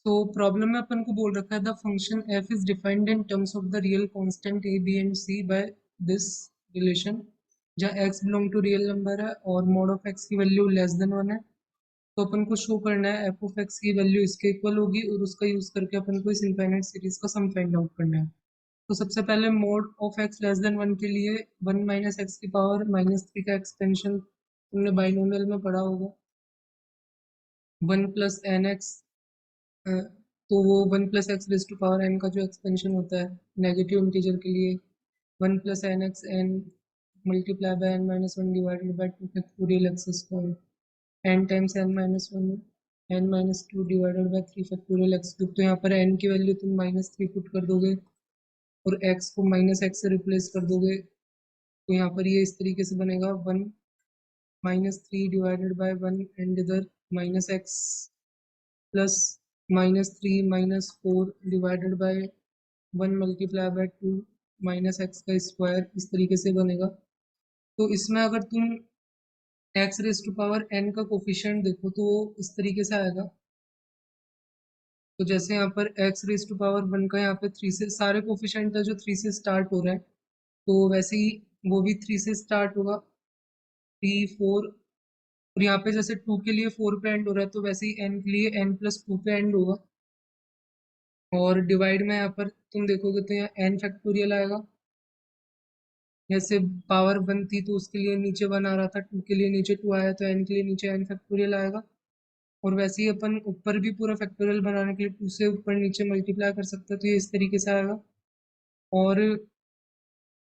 तो प्रॉब्लम में अपन को बोल रखा है the function f is defined in terms of the real constant a b and c by this relation, जहाँ x belong to real number है और मोड ऑफ एक्स की वैल्यू लेस देन 1 है। तो अपन को शो करना है एफ ऑफ एक्स की वैल्यू इसके इक्वल होगी और उसका यूज करके अपन को इस इनफाइनाइट सीरीज का सम फाइंड आउट करना है। तो सबसे पहले mode of x less than 1 के लिए 1 माइनस एक्स की पावर -3 का एक्सपेंशन तुमने बाइनोमियल में पढ़ा होगा, 1 प्लस एन एक्स। तो वो 1 plus x raise to power n का जो एक्सपेंशन होता है नेगेटिव इंटीजर के लिए, 1 plus n x n multiply by n minus one divided by 2 factorial x square n times n minus one n minus two divided by 3 factorial x cube. तो यहाँ पर N की value तुम -3 put कर दोगे और एक्स को minus x से रिप्लेस कर दोगे। तो यहाँ पर ये इस तरीके से बनेगा 1 -3 डिवाइडेड बाय 1 एंड इधर minus x plus -3 - 4 divided by 1 multiply by 2 minus x का स्क्वायर, इस तरीके से बनेगा। तो इसमें अगर तुम x raise to power n का कोफिशिएंट देखो तो वो इस तरीके से आएगा। तो जैसे यहाँ पर x raise to power one का यहाँ पे 3 से सारे कोफिशिएंट है जो 3 से स्टार्ट हो रहा है, तो वैसे ही वो भी 3 से स्टार्ट होगा, 3 4। और यहाँ पे जैसे 2 के लिए 4 पे एंड हो रहा है तो वैसे ही एन के लिए n+2 पे एंड होगा। और डिवाइड में यहाँ पर तुम देखोगे तो यहाँ एन फैक्टोरियल आएगा। जैसे पावर 1 थी तो उसके लिए नीचे 1 आ रहा था, 2 के लिए नीचे 2 आया तो n के लिए नीचे n फैक्टोरियल आएगा। और वैसे ही अपन ऊपर भी पूरा फैक्टोरियल बनाने के लिए 2 से ऊपर नीचे मल्टीप्लाई कर सकते हैं, तो ये इस तरीके से आएगा। और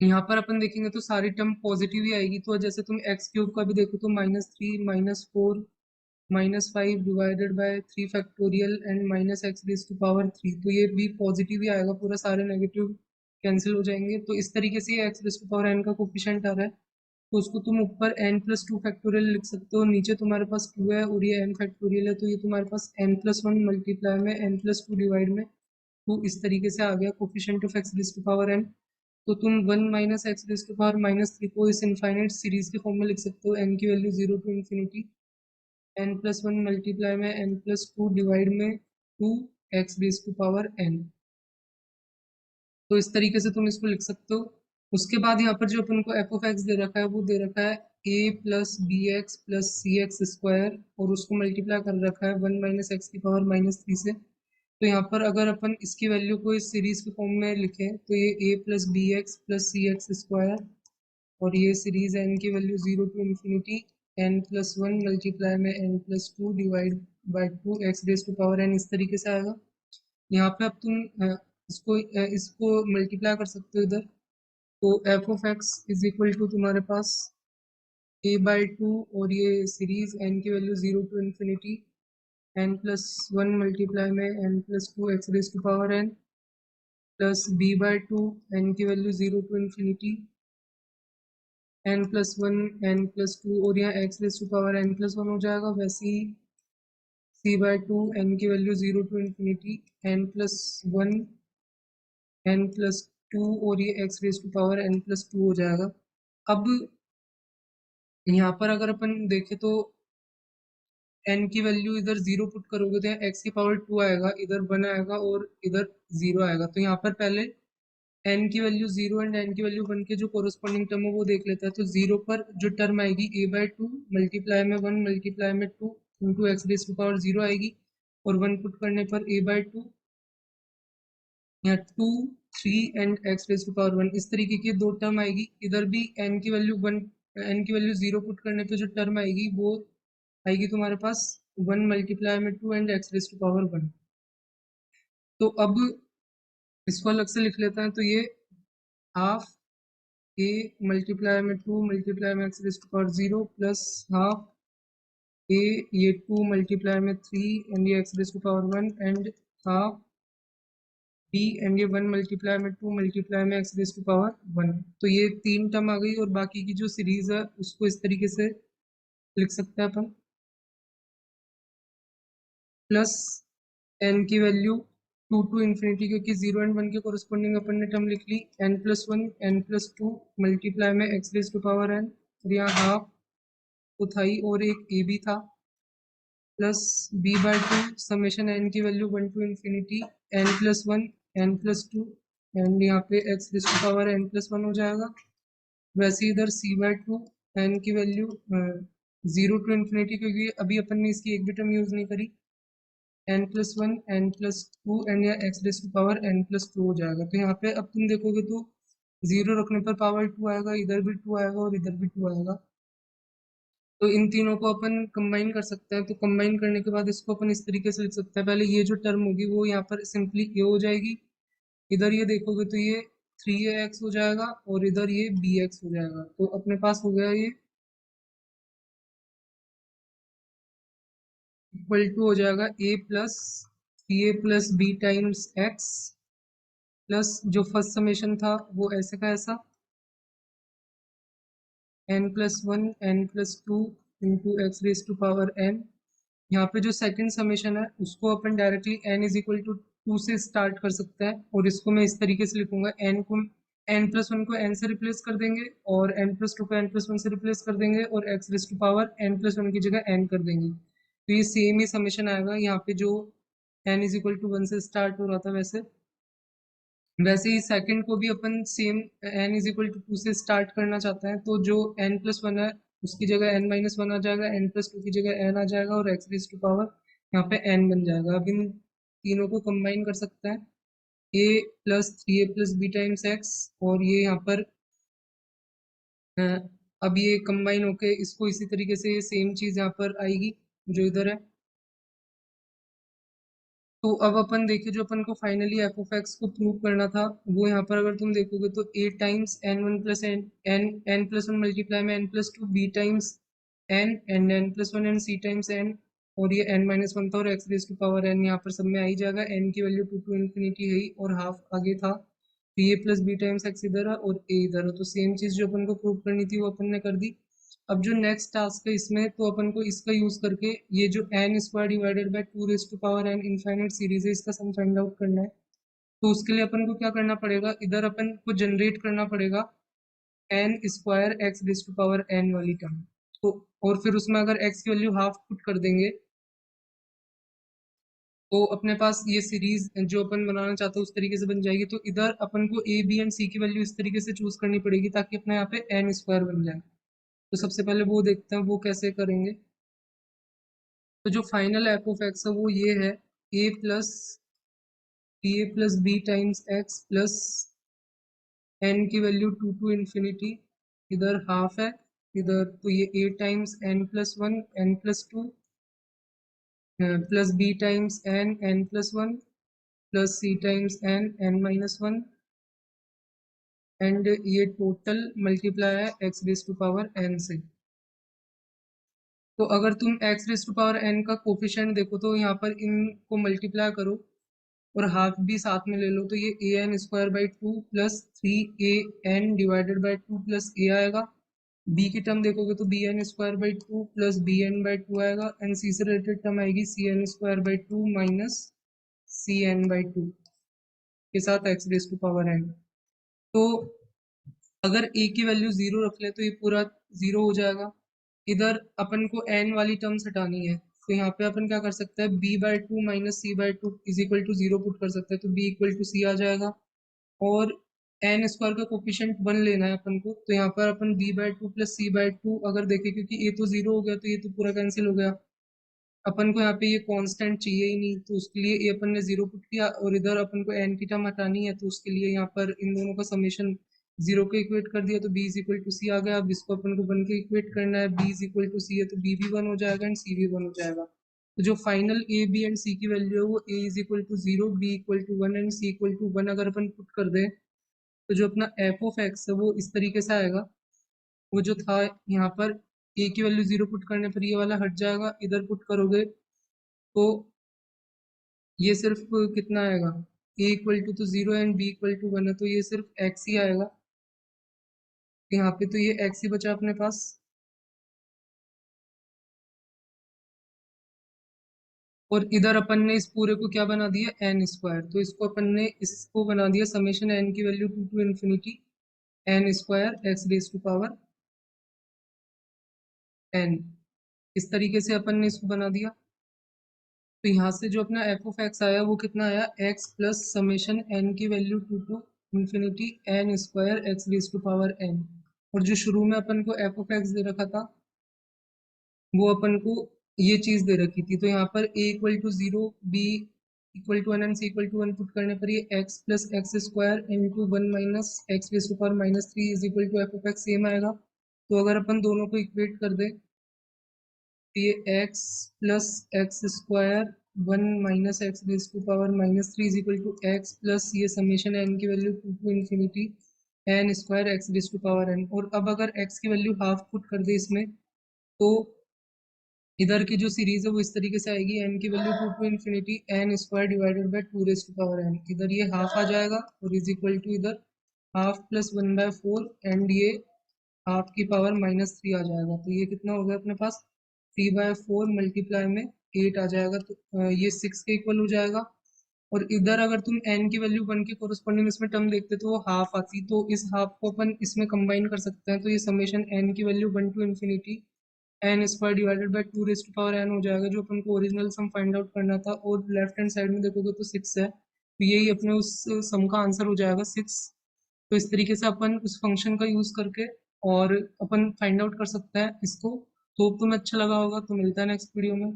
यहाँ पर अपन देखेंगे तो सारी टर्म पॉजिटिव ही आएगी। तो जैसे तुम एक्स क्यूब का भी देखो तो -3 -4 -5 divided by 3 factorial and -x raise to power 3, तो ये भी पॉजिटिव ही आएगा, पूरा सारे नेगेटिव कैंसिल हो जाएंगे। तो इस तरीके से ये x raise to power n का कोफिशिएंट आ रहा है, तो उसको तुम ऊपर n+2 फैक्टोरियल लिख सकते हो, नीचे तुम्हारे पास 2 है और ये n फैक्टोरियल है, तो ये तुम्हारे पास n+1 मल्टीप्लाई में n+2 डिवाइड में 2 इस तरीके से आ गया coefficient of x raise to power n। तो तुम 1 minus x raise to power -3 को इस इनफाइनाइट सीरीज के फॉर्म में लिख सकते हो, n की value 0 to infinity n+1 multiply में n+2 डिवाइड में 2 x raise to power n। तो इस तरीके से तुम इसको लिख सकते हो। उसके बाद यहाँ पर जो अपन को एफ ऑफ एक्स दे रखा है वो दे रखा है a plus b x plus c x square, और उसको मल्टीप्लाई कर रखा है 1 माइनस एक्स की पावर -3 से। तो यहाँ पर अगर अपन इसकी वैल्यू को इस सीरीज के फॉर्म में लिखें तो ये a plus b x plus c x square, और ये सीरीज है n की value 0 to infinity n+1 multiply में n+2 divide by 2 x raise to power n, इस तरीके से आएगा। यहाँ पे अब तुम इसको मल्टीप्लाई कर सकते हो इधर। तो f of x is equal to तुम्हारे पास a/2, और ये सीरीज n की value 0 to infinity n+1 multiply में n+2 x raise to power n plus b/2 n की value 0 to infinity n+1 n+2, और यहाँ x raise to power n+1 हो जाएगा। वैसे ही c/2 n की value 0 to infinity n+1 n+2, और ये x raise to power n+2 हो जाएगा। अब यहाँ पर अगर अपन देखें तो n की वैल्यू इधर 0 पुट करोगे तो यहाँ x की पावर 2 आएगा, इधर 1 आएगा और इधर 0 आएगा। तो यहाँ पर पहले n की वैल्यू 0 एंड n की वैल्यू 1 के जो कोरोस्पोंडिंग टर्म है वो देख लेता है। तो 0 पर जो टर्म आएगी a/2 मल्टीप्लाई में 1 मल्टीप्लाई में 2 into x raise to power 0 आएगी, और 1 पुट करने पर a/2 यहाँ 2 3 and x raise to power 1, इस तरीके की दो टर्म आएगी। इधर भी n की वैल्यू 1 n की वैल्यू 0 पुट करने पे जो टर्म आएगी वो आएगी तुम्हारे पास 1 मल्टीप्लाई में 2 and x raise to power 1। तो अब इसको अलग से लिख लेते हैं। तो ये हाफ a मल्टीप्लाई में 2 मल्टीप्लाई में x raise to power 0 plus half a, ये 2 मल्टीप्लाई में 3 एंड ये x raise to power 1 and half b and ये 1 मल्टीप्लाई में 2 मल्टीप्लाई में एक्स रेज टू पावर 1। तो ये तीन टर्म आ गई, और बाकी की जो सीरीज है उसको इस तरीके से लिख सकते हैं अपन, प्लस n की वैल्यू 2 टू इन्फिनिटी, क्योंकि 0 एंड 1 के कोरस्पोंडिंग अपन ने टर्म लिख ली, n+1 n+2 मल्टीप्लाई में x raise to power n, और यहाँ हाफ तो था ही और एक a भी था, plus b by two summation n की value 1 to infinity n plus one n plus two and यहाँ पे x raise to power n plus one हो जाएगा। वैसे इधर सी बाय टू एन की वैल्यू 0 टू इन्फिनिटी, क्योंकि अभी अपन ने इसकी एक भी टर्म यूज नहीं करी, n plus one n plus two and या x raise to power n plus two हो जाएगा। तो यहाँ पे अब तुम देखोगे तो जीरो रखने पर पावर टू आएगा, इधर भी टू आएगा और इधर भी टू आएगा। तो इन तीनों को अपन कंबाइन कर सकते हैं। तो कंबाइन करने के बाद इसको अपन इस तरीके से लिख सकते हैं, पहले ये जो टर्म होगी वो यहाँ पर सिंपली ए हो जाएगी। इधर ये देखोगे तो ये 3ax हो जाएगा और इधर ये bx हो जाएगा। तो अपने पास हो गया ये इक्वल टू हो जाएगा a plus 3a+b times x plus जो फर्स्ट समेशन था वो ऐसे का ऐसा n plus one n plus two into x raise to power n। यहाँ पे जो सेकंड समेशन है उसको अपन directly n is equal to two से स्टार्ट कर सकते हैं, और इसको मैं इस तरीके से लिखूंगा, n प्लस वन को n से रिप्लेस कर देंगे और n प्लस टू को n प्लस वन से रिप्लेस कर देंगे और x raise to power n plus one की जगह n कर देंगे। तो ये सेम ही समेशन आएगा यहाँ पे, जो n is equal to one से स्टार्ट हो रहा था वैसे वैसे ही सेकंड को भी अपन same n is equal to two से स्टार्ट करना चाहते हैं, तो जो n प्लस वन है उसकी जगह n माइनस वन आ जाएगा, n प्लस टू की जगह n आ जाएगा और एक्स रेज टू पावर यहाँ पे n बन जाएगा। अब इन तीनों को कंबाइन कर सकते हैं, a plus 3a+b times x, और ये यहाँ पर अ, अब ये कंबाइन होके इसको इसी तरीके से सेम चीज यहाँ पर आएगी जो इधर है। तो अब अपन देखें, जो अपन को फाइनली एफ ऑफ एक्स को प्रूव करना था वो यहाँ पर अगर तुम देखोगे तो a times n one plus n n n plus one multiply में n plus two b times n and n plus one and c times n, और ये एन माइनस वन था और x raise to power n यहाँ पर सब में आ ही जाएगा। एन की वैल्यू टू टू इन्फिनिटी है ही और हाफ आगे था, तो ये प्लस बी टाइम्स एक्स इधर है और ए इधर है। तो सेम चीज जो अपन को प्रूव करनी थी वो अपन ने कर दी। अब जो नेक्स्ट टास्क है इसमें, तो अपन को इसका यूज करके ये जो n square divided by two raise to power n infinite series है इसका सम फाइंड आउट करना है। तो उसके लिए अपन को क्या करना पड़ेगा, इधर अपन को जनरेट करना पड़ेगा n square x raise to power n वाली टर्म। तो और फिर उसमें अगर एक्स की वैल्यू हाफ पुट कर देंगे तो अपने पास ये सीरीज जो अपन बनाना चाहते हैं उस तरीके से बन जाएगी। तो इधर अपन को ए बी एंड सी की वैल्यू इस तरीके से चूज करनी पड़ेगी ताकि अपने यहाँ पे एन स्क्वायर बन जाए। तो सबसे पहले वो देखते हैं वो कैसे करेंगे। तो जो फाइनल एफ ऑफ एक्स है वो ये है, a plus a plus b times x plus n की वैल्यू टू टू इन्फिनिटी, इधर हाफ है, इधर तो ये a times n plus one n plus two plus b times n n plus one plus c times n n minus one and ये total multiply है x raise to power n से। तो अगर तुम x raise to power n का coefficient देखो तो यहाँ पर इनको मल्टीप्लाई करो और हाफ भी साथ में ले लो, तो ये a n square by two plus three a n divided by two plus a आएगा। बी की टर्म देखोगे तो b n square by two plus b n by two आएगा एंड सी से रिलेटेड टर्म आएगी c n square by two minus c n by two के साथ x raise to power n. तो अगर ए की वैल्यू जीरो रख ले तो ये पूरा जीरो हो जाएगा। इधर अपन को एन वाली टर्म्स हटानी है, तो यहाँ पे अपन क्या कर सकते हैं, b by two minus c by two is equal to zero put कर सकते हैं, तो बी इक्वल टू सी आ जाएगा। और एन स्क्वायर का कोफिशिएंट वन लेना है अपन को, तो यहाँ पर अपन b by two plus c by two अगर देखें, क्योंकि ए तो जीरो हो गया तो ये तो पूरा कैंसिल हो गया, अपन को यहाँ पे ये कांस्टेंट चाहिए ही नहीं, तो उसके लिए ये अपन ने जीरो पुट किया और इधर अपन को एन की टर्म हटानी है, तो उसके लिए यहाँ पर इन दोनों का समेशन जीरो को इक्वेट कर दिया तो B is equal to c आ गया। अब इसको अपन को वन के इक्वेट करना है, बी इज इक्वल टू सी है तो बी भी वन हो जाएगा एंड सी भी वन हो जाएगा। तो जो final a b and c की वैल्यू है वो a is equal to zero, b equal to one and c equal to one अगर अपन पुट कर दें तो जो अपना एफ ऑफ एक्स है वो इस तरीके से आएगा। वो जो था यहाँ पर ए की वैल्यू जीरो पुट करने पर ये वाला हट जाएगा, इधर पुट करोगे तो ये सिर्फ कितना आएगा, ए इक्वल टू तो zero and b equal to one है तो ये सिर्फ एक्स ही आएगा। यहाँ पे तो ये एक्स ही बचा अपने पास। और इधर अपन ने इस पूरे को क्या बना दिया, एन स्क्वायर, तो इसको अपन ने इसको बना दिया समेशन एन की value two to infinity n square x raise to power n. इस तरीके से अपन ने इसको बना दिया। तो यहाँ से जो अपना एफ ऑफ एक्स आया वो कितना आया, एक्स प्लस समेशन एन की value to infinity n square x raise to power n. और जो शुरू में अपन को एफ ऑफ एक्स दे रखा था वो अपन को ये चीज दे रखी थी, तो यहाँ पर a equal to zero, b equal to one and c equal to one put करने पर ये x plus x square into one minus x raise to power minus three is equal to f of x same आएगा। तो अगर अपन दोनों को equate कर दे तो ये x plus x square one minus x raise to power minus three is equal to x plus ये समेशन एन की value to infinity n square x raise to power n. और अब अगर एक्स की वैल्यू हाफ पुट कर दे इसमें तो इधर की जो सीरीज है वो इस तरीके से आएगी, एन की value to infinity n square divided by two raise to power n. इधर ये हाफ आ जाएगा और इज इक्वल टू इधर half plus one by four and ये हाफ की पावर माइनस थ्री आ जाएगा। तो ये कितना हो गया अपने पास, थ्री बाय फोर मल्टीप्लाई में एट आ जाएगा। तो ये सिक्स के इक्वल हो जाएगा। और इधर अगर तुम n की वैल्यू वन के कोरस्पॉन्डिंग इसमें टर्म देखते तो वो हाफ आती, तो इस हाफ को अपन इसमें कंबाइन कर सकते हैं। तो ये समेशन n की value one to infinity n square divided by two raise to power n हो जाएगा, जो अपन को ओरिजिनल सम फाइंड आउट करना था। और लेफ्ट हैंड साइड में देखोगे तो सिक्स है, तो यही अपने उस सम का आंसर हो जाएगा सिक्स। तो इस तरीके से अपन उस फंक्शन का यूज करके और अपन फाइंड आउट कर सकते हैं इसको। तो तुम्हें अच्छा लगा होगा, तो मिलता है नेक्स्ट वीडियो में।